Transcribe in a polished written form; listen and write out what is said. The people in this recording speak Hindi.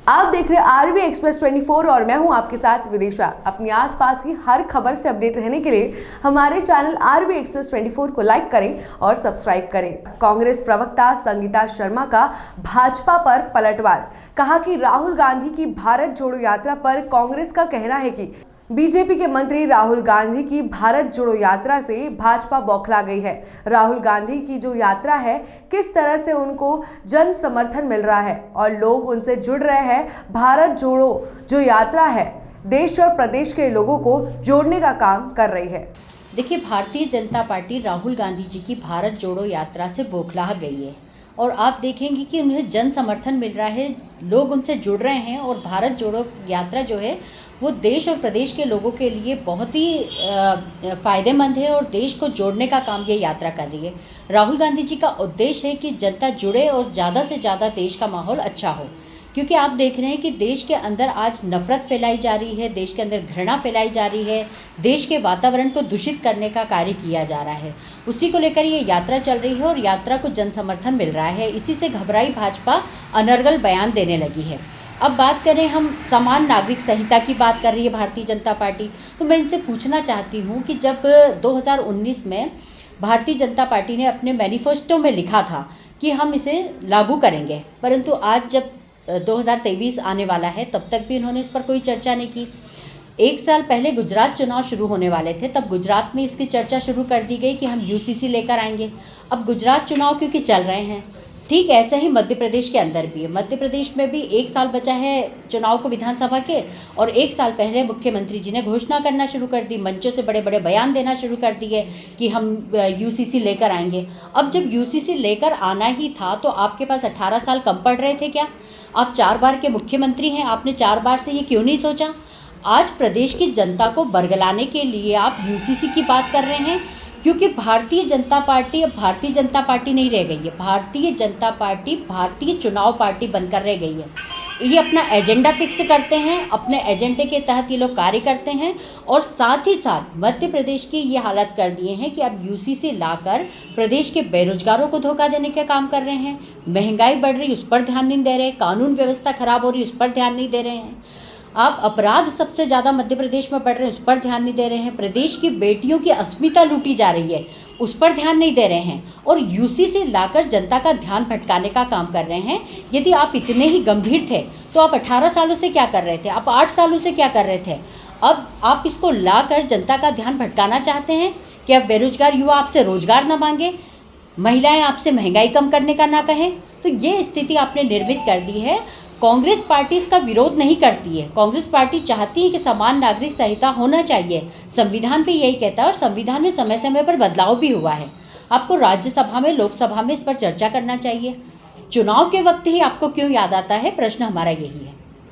आप देख रहे हैं आरवी एक्सप्रेस 24 और मैं हूं आपके साथ विदिशा। अपनी आसपास की हर खबर से अपडेट रहने के लिए हमारे चैनल आरवी एक्सप्रेस 24 को लाइक करें और सब्सक्राइब करें। कांग्रेस प्रवक्ता संगीता शर्मा का भाजपा पर पलटवार। कहा कि राहुल गांधी की भारत जोड़ो यात्रा पर कांग्रेस का कहना है कि बीजेपी के मंत्री राहुल गांधी की भारत जोड़ो यात्रा से भाजपा बौखला गई है। राहुल गांधी की जो यात्रा है, किस तरह से उनको जन समर्थन मिल रहा है और लोग उनसे जुड़ रहे हैं। भारत जोड़ो जो यात्रा है, देश और प्रदेश के लोगों को जोड़ने का काम कर रही है। देखिए, भारतीय जनता पार्टी राहुल गांधी जी की भारत जोड़ो यात्रा से बौखला गई है और आप देखेंगे कि उन्हें जन समर्थन मिल रहा है, लोग उनसे जुड़ रहे हैं और भारत जोड़ो यात्रा जो है वो देश और प्रदेश के लोगों के लिए बहुत ही फ़ायदेमंद है और देश को जोड़ने का काम ये यात्रा कर रही है। राहुल गांधी जी का उद्देश्य है कि जनता जुड़े और ज़्यादा से ज़्यादा देश का माहौल अच्छा हो, क्योंकि आप देख रहे हैं कि देश के अंदर आज नफरत फैलाई जा रही है, देश के अंदर घृणा फैलाई जा रही है, देश के वातावरण को दूषित करने का कार्य किया जा रहा है। उसी को लेकर ये यात्रा चल रही है और यात्रा को जन समर्थन मिल रहा है। इसी से घबराई भाजपा अनर्गल बयान देने लगी है। अब बात करें, हम समान नागरिक संहिता की बात कर रही है भारतीय जनता पार्टी, तो मैं इनसे पूछना चाहती हूँ कि जब 2019 में भारतीय जनता पार्टी ने अपने मैनिफेस्टो में लिखा था कि हम इसे लागू करेंगे, परंतु आज जब 2023 आने वाला है तब तक भी इन्होंने इस पर कोई चर्चा नहीं की। एक साल पहले गुजरात चुनाव शुरू होने वाले थे, तब गुजरात में इसकी चर्चा शुरू कर दी गई कि हम यूसीसी लेकर आएंगे। अब गुजरात चुनाव क्योंकि चल रहे हैं, ठीक ऐसा ही मध्य प्रदेश के अंदर भी है। मध्य प्रदेश में भी एक साल बचा है चुनाव को विधानसभा के, और एक साल पहले मुख्यमंत्री जी ने घोषणा करना शुरू कर दी, मंचों से बड़े बड़े बयान देना शुरू कर दिए कि हम यूसीसी लेकर आएंगे। अब जब यूसीसी लेकर आना ही था तो आपके पास 18 साल कम पड़ रहे थे क्या? आप 4 बार के मुख्यमंत्री हैं, आपने 4 बार से ये क्यों नहीं सोचा? आज प्रदेश की जनता को बरगलाने के लिए आप यूसीसी की बात कर रहे हैं, क्योंकि भारतीय जनता पार्टी अब भारतीय जनता पार्टी नहीं रह गई है। भारतीय जनता पार्टी भारतीय चुनाव पार्टी बनकर रह गई है। ये अपना एजेंडा फिक्स करते हैं, अपने एजेंडे के तहत ये लोग कार्य करते हैं और साथ ही साथ मध्य प्रदेश की ये हालत कर दिए हैं कि अब यूसीसी लाकर प्रदेश के बेरोजगारों को धोखा देने का काम कर रहे हैं। महंगाई बढ़ रही, उस पर ध्यान नहीं दे रहे, कानून व्यवस्था खराब हो रही, उस पर ध्यान नहीं दे रहे हैं। आप अपराध सबसे ज़्यादा मध्य प्रदेश में बढ़ रहे हैं, उस पर ध्यान नहीं दे रहे हैं। प्रदेश की बेटियों की अस्मिता लूटी जा रही है, उस पर ध्यान नहीं दे रहे हैं और यूसीसी लाकर जनता का ध्यान भटकाने का काम कर रहे हैं। यदि आप इतने ही गंभीर थे तो आप 18 सालों से क्या कर रहे थे? आप 8 सालों से क्या कर रहे थे? अब आप इसको लाकर जनता का ध्यान भटकाना चाहते हैं कि अब बेरोजगार युवा आपसे रोजगार ना मांगे, महिलाएं आपसे महंगाई कम करने का ना कहें। तो ये स्थिति आपने निर्मित कर दी है। कांग्रेस पार्टी इसका विरोध नहीं करती है। कांग्रेस पार्टी चाहती है कि समान नागरिक संहिता होना चाहिए, संविधान भी यही कहता है और संविधान में समय समय पर बदलाव भी हुआ है। आपको राज्यसभा में, लोकसभा में इस पर चर्चा करना चाहिए। चुनाव के वक्त ही आपको क्यों याद आता है? प्रश्न हमारा यही है।